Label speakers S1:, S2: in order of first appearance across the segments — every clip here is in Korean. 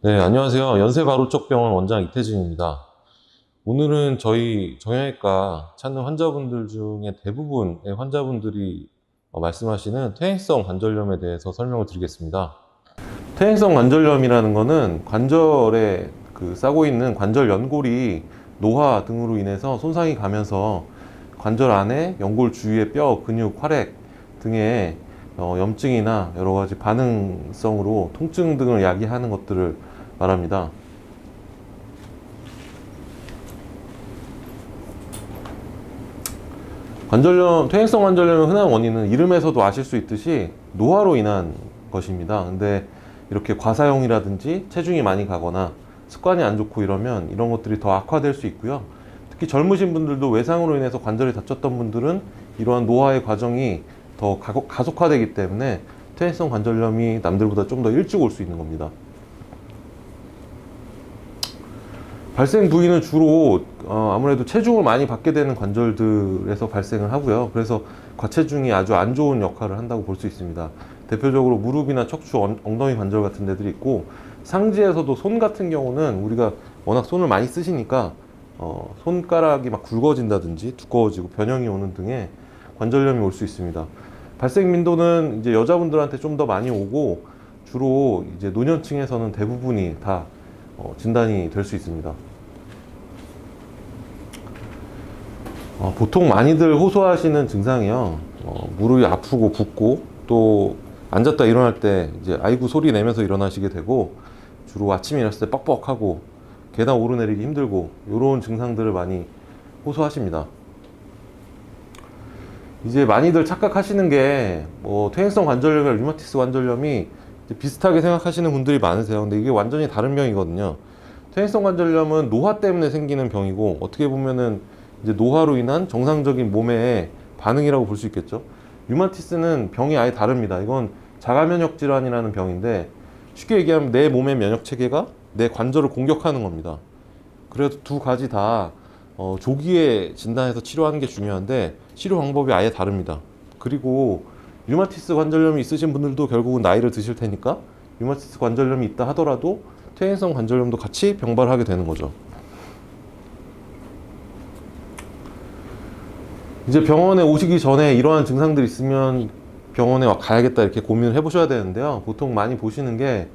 S1: 네, 안녕하세요. 연세바로촉병원 원장 이태진입니다. 오늘은 저희 정형외과 찾는 환자분들 중에 대부분의 환자분들이 말씀하시는 퇴행성 관절염에 대해서 설명을 드리겠습니다. 퇴행성 관절염이라는 것은 관절에 싸고 있는 관절 연골이 노화 등으로 인해서 손상이 가면서 관절 안에 연골 주위의 뼈, 근육, 활액 등의 염증이나 여러 가지 반응성으로 통증 등을 야기하는 것들을 말합니다. 관절염, 퇴행성 관절염의 흔한 원인은 이름에서도 아실 수 있듯이 노화로 인한 것입니다. 근데 이렇게 과사용이라든지 체중이 많이 가거나 습관이 안 좋고 이러면 이런 것들이 더 악화될 수 있고요. 특히 젊으신 분들도 외상으로 인해서 관절이 다쳤던 분들은 이러한 노화의 과정이 더 가속화되기 때문에 퇴행성 관절염이 남들보다 좀 더 일찍 올 수 있는 겁니다. 발생 부위는 주로 아무래도 체중을 많이 받게 되는 관절들에서 발생을 하고요. 그래서 과체중이 아주 안 좋은 역할을 한다고 볼 수 있습니다. 대표적으로 무릎이나 척추, 엉덩이 관절 같은 데들이 있고, 상지에서도 손 같은 경우는 우리가 워낙 손을 많이 쓰시니까 손가락이 막 굵어진다든지 두꺼워지고 변형이 오는 등의 관절염이 올 수 있습니다. 발생 빈도는 이제 여자분들한테 좀 더 많이 오고, 주로 이제 노년층에서는 대부분이 다 진단이 될 수 있습니다. 보통 많이들 호소하시는 증상이요. 무릎이 아프고 붓고, 또 앉았다 일어날 때 이제 아이고 소리 내면서 일어나시게 되고, 주로 아침에 일어났을 때 뻑뻑하고 계단 오르내리기 힘들고 이런 증상들을 많이 호소하십니다. 이제 많이들 착각하시는 게 퇴행성 관절염이나 류마티스 관절염이 비슷하게 생각하시는 분들이 많으세요. 근데 이게 완전히 다른 병이거든요. 퇴행성 관절염은 노화 때문에 생기는 병이고, 어떻게 보면은 이제 노화로 인한 정상적인 몸의 반응이라고 볼 수 있겠죠. 류마티스는 병이 아예 다릅니다. 이건 자가 면역 질환이라는 병인데, 쉽게 얘기하면 내 몸의 면역 체계가 내 관절을 공격하는 겁니다. 그래서 두 가지 다 조기에 진단해서 치료하는 게 중요한데, 치료 방법이 아예 다릅니다. 그리고 류마티스 관절염이 있으신 분들도 결국은 나이를 드실 테니까 류마티스 관절염이 있다 하더라도 퇴행성 관절염도 같이 병발을 하게 되는 거죠. 이제 병원에 오시기 전에 이러한 증상들이 있으면 병원에 가야겠다 이렇게 고민을 해보셔야 되는데요. 보통 많이 보시는 게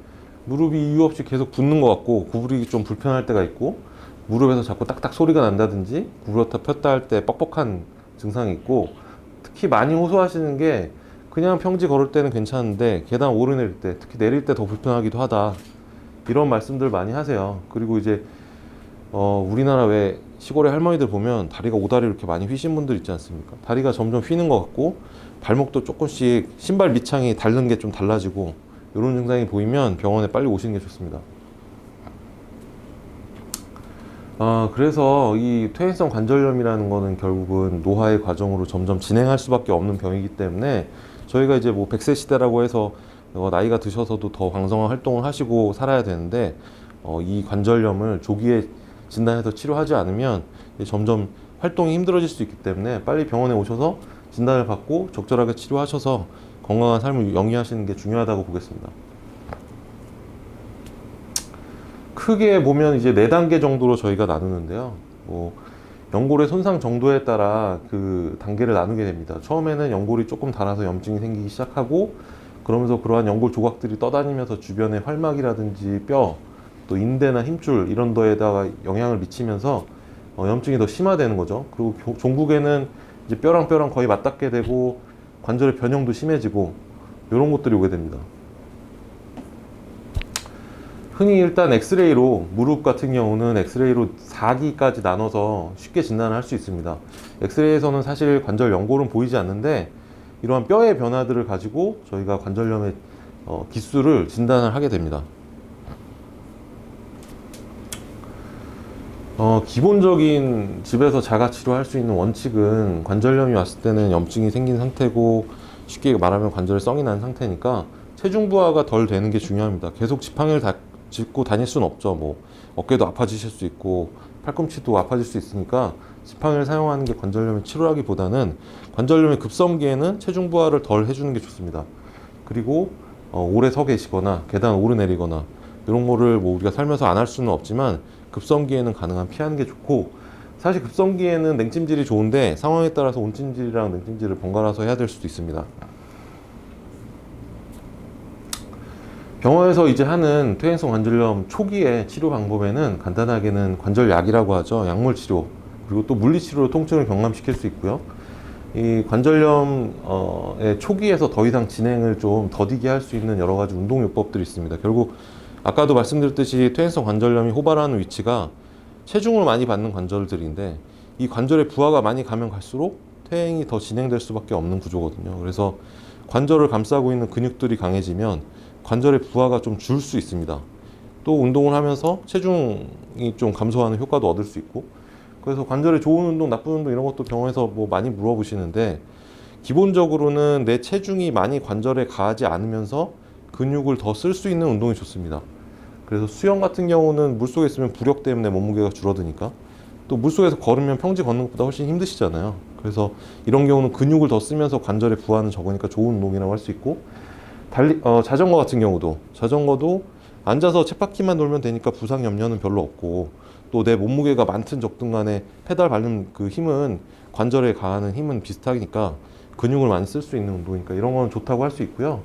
S1: 무릎이 이유 없이 계속 붓는 것 같고 구부리기 좀 불편할 때가 있고, 무릎에서 자꾸 딱딱 소리가 난다든지 구부렸다 폈다 할 때 뻑뻑한 증상이 있고, 특히 많이 호소하시는 게 그냥 평지 걸을 때는 괜찮은데 계단 오르내릴 때, 특히 내릴 때 더 불편하기도 하다, 이런 말씀들 많이 하세요. 그리고 이제 우리나라 왜 시골의 할머니들 보면 다리가 오다리 이렇게 많이 휘신 분들 있지 않습니까? 다리가 점점 휘는 것 같고 발목도 조금씩 신발 밑창이 닳는 게 좀 달라지고, 이런 증상이 보이면 병원에 빨리 오시는 게 좋습니다. 그래서 이 퇴행성 관절염이라는 거는 결국은 노화의 과정으로 점점 진행할 수밖에 없는 병이기 때문에, 저희가 이제 100세 시대라고 해서 나이가 드셔서도 더 왕성한 활동을 하시고 살아야 되는데, 이 관절염을 조기에 진단해서 치료하지 않으면 점점 활동이 힘들어질 수 있기 때문에 빨리 병원에 오셔서 진단을 받고 적절하게 치료하셔서 건강한 삶을 영위하시는 게 중요하다고 보겠습니다. 크게 보면 이제 4단계 정도로 저희가 나누는데요. 연골의 손상 정도에 따라 그 단계를 나누게 됩니다. 처음에는 연골이 조금 닳아서 염증이 생기기 시작하고, 그러면서 그러한 연골 조각들이 떠다니면서 주변에 활막이라든지 뼈, 또 인대나 힘줄 이런 데에다가 영향을 미치면서 염증이 더 심화되는 거죠. 그리고 종국에는 이제 뼈랑 뼈랑 거의 맞닿게 되고 관절의 변형도 심해지고 이런 것들이 오게 됩니다. 흔히 일단 엑스레이로, 무릎 같은 경우는 엑스레이로 4기까지 나눠서 쉽게 진단을 할 수 있습니다. 엑스레이에서는 사실 관절 연골은 보이지 않는데, 이러한 뼈의 변화들을 가지고 저희가 관절염의 기수를 진단을 하게 됩니다. 기본적인 집에서 자가 치료할 수 있는 원칙은, 관절염이 왔을 때는 염증이 생긴 상태고 쉽게 말하면 관절에 성이 난 상태니까 체중 부하가 덜 되는 게 중요합니다. 계속 지팡이를 짚고 다닐 수는 없죠. 어깨도 아파지실 수 있고 팔꿈치도 아파질 수 있으니까 지팡이를 사용하는 게 관절염의 치료라기보다는, 관절염의 급성기에는 체중 부하를 덜 해주는 게 좋습니다. 그리고 오래 서 계시거나 계단 오르내리거나 이런 거를 뭐 우리가 살면서 안 할 수는 없지만 급성기에는 가능한 피하는 게 좋고, 사실 급성기에는 냉찜질이 좋은데 상황에 따라서 온찜질이랑 냉찜질을 번갈아서 해야 될 수도 있습니다. 병원에서 이제 하는 퇴행성 관절염 초기의 치료 방법에는 간단하게는 관절약이라고 하죠. 약물 치료, 그리고 또 물리치료로 통증을 경감시킬 수 있고요. 이 관절염의 초기에서 더 이상 진행을 좀 더디게 할 수 있는 여러 가지 운동요법들이 있습니다. 결국 아까도 말씀드렸듯이 퇴행성 관절염이 호발하는 위치가 체중을 많이 받는 관절들인데, 이 관절의 부하가 많이 가면 갈수록 퇴행이 더 진행될 수밖에 없는 구조거든요. 그래서 관절을 감싸고 있는 근육들이 강해지면 관절의 부하가 좀 줄 수 있습니다. 또 운동을 하면서 체중이 좀 감소하는 효과도 얻을 수 있고, 그래서 관절에 좋은 운동, 나쁜 운동 이런 것도 병원에서 뭐 많이 물어보시는데, 기본적으로는 내 체중이 많이 관절에 가하지 않으면서 근육을 더 쓸 수 있는 운동이 좋습니다. 그래서 수영 같은 경우는 물속에 있으면 부력 때문에 몸무게가 줄어드니까, 또 물속에서 걸으면 평지 걷는 것보다 훨씬 힘드시잖아요. 그래서 이런 경우는 근육을 더 쓰면서 관절의 부하는 적으니까 좋은 운동이라고 할 수 있고, 자전거 같은 경우도, 자전거도 앉아서 쳇바퀴만 돌면 되니까 부상 염려는 별로 없고, 또 내 몸무게가 많든 적든 간에 페달 밟는 그 힘은, 관절에 가하는 힘은 비슷하니까 근육을 많이 쓸 수 있는 운동이니까 이런 건 좋다고 할 수 있고요.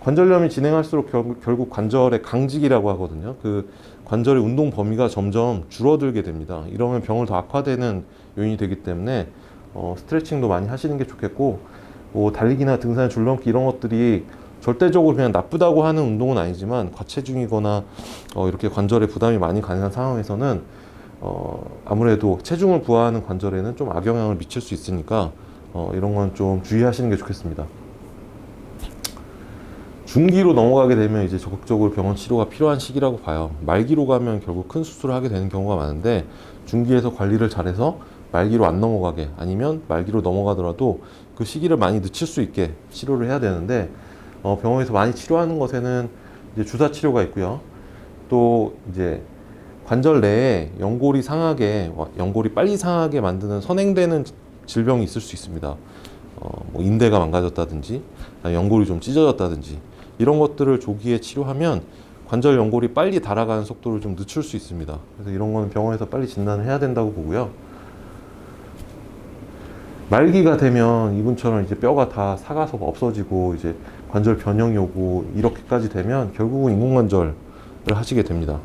S1: 관절염이 진행할수록 결국 관절의 강직이라고 하거든요. 그 관절의 운동 범위가 점점 줄어들게 됩니다. 이러면 병을 더 악화되는 요인이 되기 때문에 스트레칭도 많이 하시는 게 좋겠고, 뭐 달리기나 등산, 줄넘기 이런 것들이 절대적으로 그냥 나쁘다고 하는 운동은 아니지만, 과체중이거나 이렇게 관절에 부담이 많이 가는 상황에서는 아무래도 체중을 부하하는 관절에는 좀 악영향을 미칠 수 있으니까 이런 건 좀 주의하시는 게 좋겠습니다. 중기로 넘어가게 되면 이제 적극적으로 병원 치료가 필요한 시기라고 봐요. 말기로 가면 결국 큰 수술을 하게 되는 경우가 많은데, 중기에서 관리를 잘해서 말기로 안 넘어가게, 아니면 말기로 넘어가더라도 그 시기를 많이 늦출 수 있게 치료를 해야 되는데, 병원에서 많이 치료하는 것에는 이제 주사 치료가 있고요. 또 이제 관절 내에 연골이 상하게, 연골이 빨리 상하게 만드는 선행되는 질병이 있을 수 있습니다. 뭐 인대가 망가졌다든지, 연골이 좀 찢어졌다든지, 이런 것들을 조기에 치료하면 관절 연골이 빨리 달아가는 속도를 좀 늦출 수 있습니다. 그래서 이런 거는 병원에서 빨리 진단을 해야 된다고 보고요. 말기가 되면 이분처럼 이제 뼈가 다 삭아서 없어지고 이제 관절 변형이 오고, 이렇게까지 되면 결국은 인공관절을 하시게 됩니다.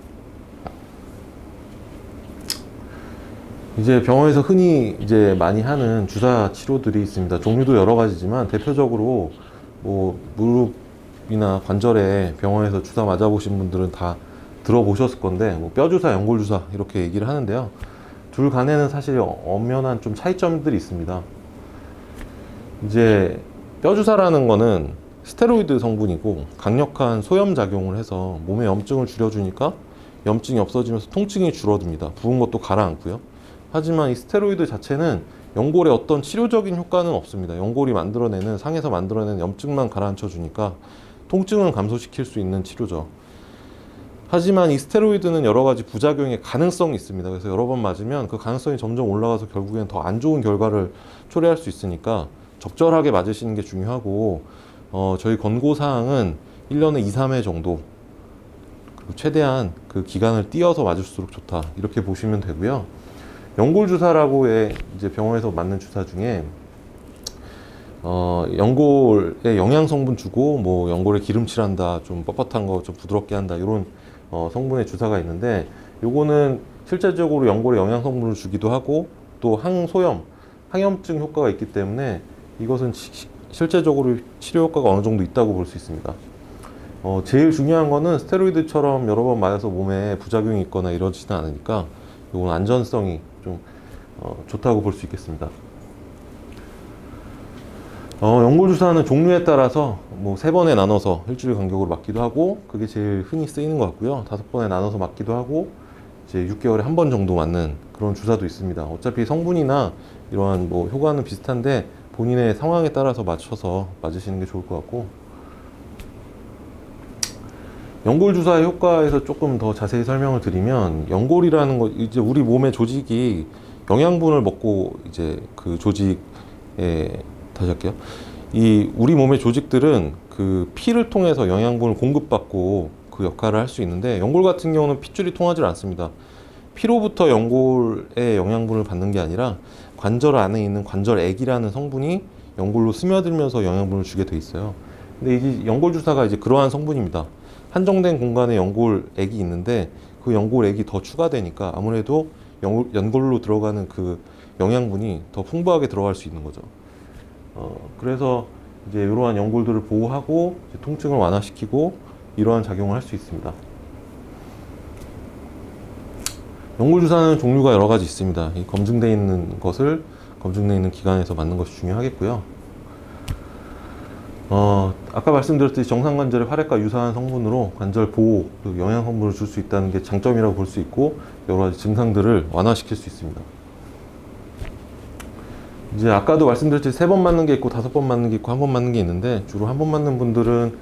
S1: 이제 병원에서 흔히 이제 많이 하는 주사 치료들이 있습니다. 종류도 여러 가지지만 대표적으로 뭐 무릎이나 관절에 병원에서 주사 맞아보신 분들은 다 들어보셨을 건데, 뭐 뼈주사, 연골주사 이렇게 얘기를 하는데요. 둘 간에는 사실 엄연한 좀 차이점들이 있습니다. 이제 뼈주사라는 거는 스테로이드 성분이고 강력한 소염 작용을 해서 몸의 염증을 줄여주니까 염증이 없어지면서 통증이 줄어듭니다. 부은 것도 가라앉고요. 하지만 이 스테로이드 자체는 연골에 어떤 치료적인 효과는 없습니다. 연골이 만들어내는, 상에서 만들어내는 염증만 가라앉혀 주니까 통증은 감소시킬 수 있는 치료죠. 하지만 이 스테로이드는 여러 가지 부작용의 가능성이 있습니다. 그래서 여러 번 맞으면 그 가능성이 점점 올라가서 결국엔 더 안 좋은 결과를 초래할 수 있으니까 적절하게 맞으시는 게 중요하고, 저희 권고사항은 1년에 2, 3회 정도, 그리고 최대한 그 기간을 띄어서 맞을수록 좋다, 이렇게 보시면 되고요. 연골주사라고 이제 병원에서 맞는 주사 중에 연골에 영양성분 주고, 뭐 연골에 기름칠한다, 좀 뻣뻣한 거 좀 부드럽게 한다, 이런 성분의 주사가 있는데, 요거는 실제적으로 연골에 영양성분을 주기도 하고 또 항소염, 항염증 효과가 있기 때문에 이것은 실제적으로 치료 효과가 어느 정도 있다고 볼 수 있습니다. 제일 중요한 거는 스테로이드처럼 여러 번 맞아서 몸에 부작용이 있거나 이러지는 않으니까 이건 안전성이 좀 좋다고 볼 수 있겠습니다. 연골주사는 종류에 따라서 뭐 3번에 나눠서 일주일 간격으로 맞기도 하고, 그게 제일 흔히 쓰이는 것 같고요. 5번에 나눠서 맞기도 하고, 이제 6개월에 한 번 정도 맞는 그런 주사도 있습니다. 어차피 성분이나 이러한 뭐 효과는 비슷한데 본인의 상황에 따라서 맞춰서 맞으시는 게 좋을 것 같고, 연골주사의 효과에서 조금 더 자세히 설명을 드리면, 연골이라는 거, 이제 우리 몸의 조직이 영양분을 먹고, 이제 그 조직에, 다시 할게요. 이 우리 몸의 조직들은 그 피를 통해서 영양분을 공급받고 그 역할을 할 수 있는데, 연골 같은 경우는 핏줄이 통하지 않습니다. 피로부터 연골의 영양분을 받는 게 아니라 관절 안에 있는 관절액이라는 성분이 연골로 스며들면서 영양분을 주게 돼 있어요. 근데 이 연골 주사가 이제 그러한 성분입니다. 한정된 공간에 연골액이 있는데 그 연골액이 더 추가되니까 아무래도 연골로 들어가는 그 영양분이 더 풍부하게 들어갈 수 있는 거죠. 그래서 이제 이러한 연골들을 보호하고 통증을 완화시키고 이러한 작용을 할 수 있습니다. 연골 주사는 종류가 여러 가지 있습니다. 이 검증되어 있는 것을 검증되어 있는 기관에서 맞는 것이 중요하겠고요. 아까 말씀드렸듯이 정상관절의 활액과 유사한 성분으로 관절 보호, 영양 성분을 줄 수 있다는 게 장점이라고 볼 수 있고, 여러 가지 증상들을 완화시킬 수 있습니다. 이제 아까도 말씀드렸듯이 3번 맞는 게 있고 5번 맞는 게 있고 1번 맞는 게 있는데, 주로 1번 맞는 분들은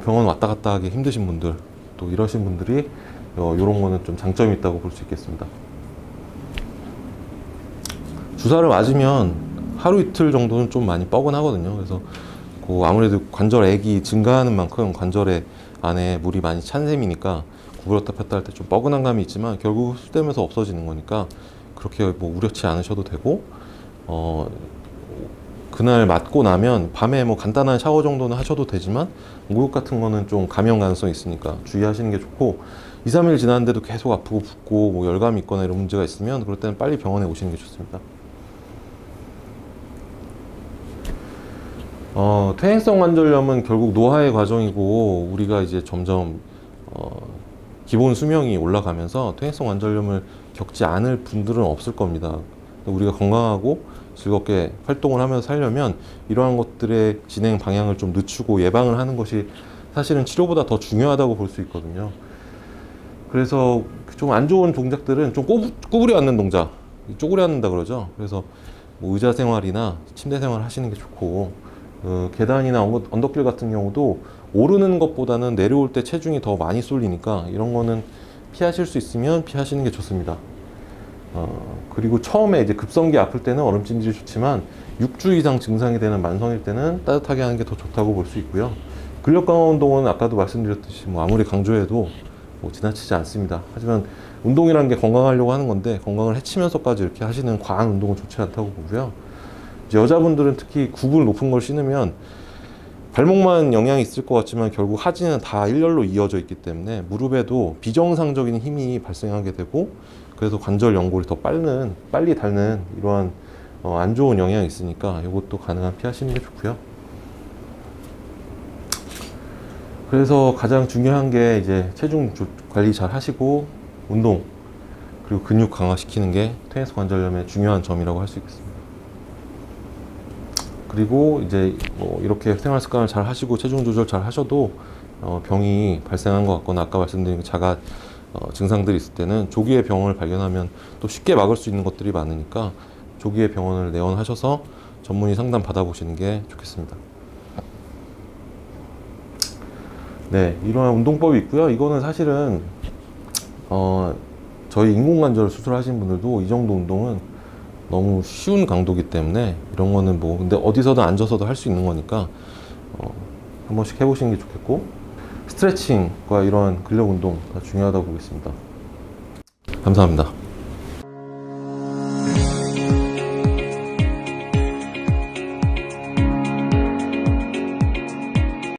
S1: 병원 왔다 갔다 하기 힘드신 분들, 또 이러신 분들이 이런 거는 좀 장점이 있다고 볼 수 있겠습니다. 주사를 맞으면 하루 이틀 정도는 좀 많이 뻐근하거든요. 그래서 아무래도 관절액이 증가하는 만큼 관절에 안에 물이 많이 찬 셈이니까 구부렸다 폈다 할 때 좀 뻐근한 감이 있지만 결국 흡수되면서 없어지는 거니까 그렇게 뭐 우려치 않으셔도 되고, 그날 맞고 나면 밤에 뭐 간단한 샤워 정도는 하셔도 되지만 목욕 같은 거는 좀 감염 가능성이 있으니까 주의하시는 게 좋고, 2, 3일 지났는데도 계속 아프고 붓고 뭐 열감이 있거나 이런 문제가 있으면 그럴 때는 빨리 병원에 오시는 게 좋습니다. 퇴행성 관절염은 결국 노화의 과정이고, 우리가 이제 점점 기본 수명이 올라가면서 퇴행성 관절염을 겪지 않을 분들은 없을 겁니다. 우리가 건강하고 즐겁게 활동을 하면서 살려면 이러한 것들의 진행 방향을 좀 늦추고 예방을 하는 것이 사실은 치료보다 더 중요하다고 볼 수 있거든요. 그래서 좀 안 좋은 동작들은 좀 구부려 앉는 동작, 쪼그려 앉는다 그러죠. 그래서 뭐 의자 생활이나 침대 생활 하시는 게 좋고, 계단이나 언덕길 같은 경우도 오르는 것보다는 내려올 때 체중이 더 많이 쏠리니까 이런 거는 피하실 수 있으면 피하시는 게 좋습니다. 그리고 처음에 이제 급성기 아플 때는 얼음찜질이 좋지만 6주 이상 증상이 되는 만성일 때는 따뜻하게 하는 게 더 좋다고 볼 수 있고요. 근력 강화 운동은 아까도 말씀드렸듯이 뭐 아무리 강조해도 뭐 지나치지 않습니다. 하지만 운동이라는 게 건강하려고 하는 건데 건강을 해치면서까지 이렇게 하시는 과한 운동은 좋지 않다고 보고요. 이제 여자분들은 특히 굽을 높은 걸 신으면 발목만 영향이 있을 것 같지만 결국 하지는 다 일렬로 이어져 있기 때문에 무릎에도 비정상적인 힘이 발생하게 되고, 그래서 관절 연골이 더 빨리 닳는 이러한 안 좋은 영향이 있으니까 이것도 가능한 피하시는 게 좋고요. 그래서 가장 중요한 게 이제 체중 관리 잘 하시고 운동, 그리고 근육 강화시키는 게 퇴행성 관절염의 중요한 점이라고 할 수 있겠습니다. 그리고 이제 뭐 이렇게 생활 습관을 잘 하시고 체중 조절 잘 하셔도 병이 발생한 것 같거나 아까 말씀드린 자가 증상들이 있을 때는 조기에 병원을 발견하면 또 쉽게 막을 수 있는 것들이 많으니까 조기에 병원을 내원하셔서 전문의 상담 받아보시는 게 좋겠습니다. 네, 이러한 운동법이 있고요. 이거는 사실은 저희 인공관절 수술하신 분들도 이 정도 운동은 너무 쉬운 강도기 때문에 이런 거는 뭐 근데 어디서든 앉아서도 할 수 있는 거니까 한 번씩 해보시는 게 좋겠고, 스트레칭과 이런 근력 운동 다 중요하다고 보겠습니다. 감사합니다.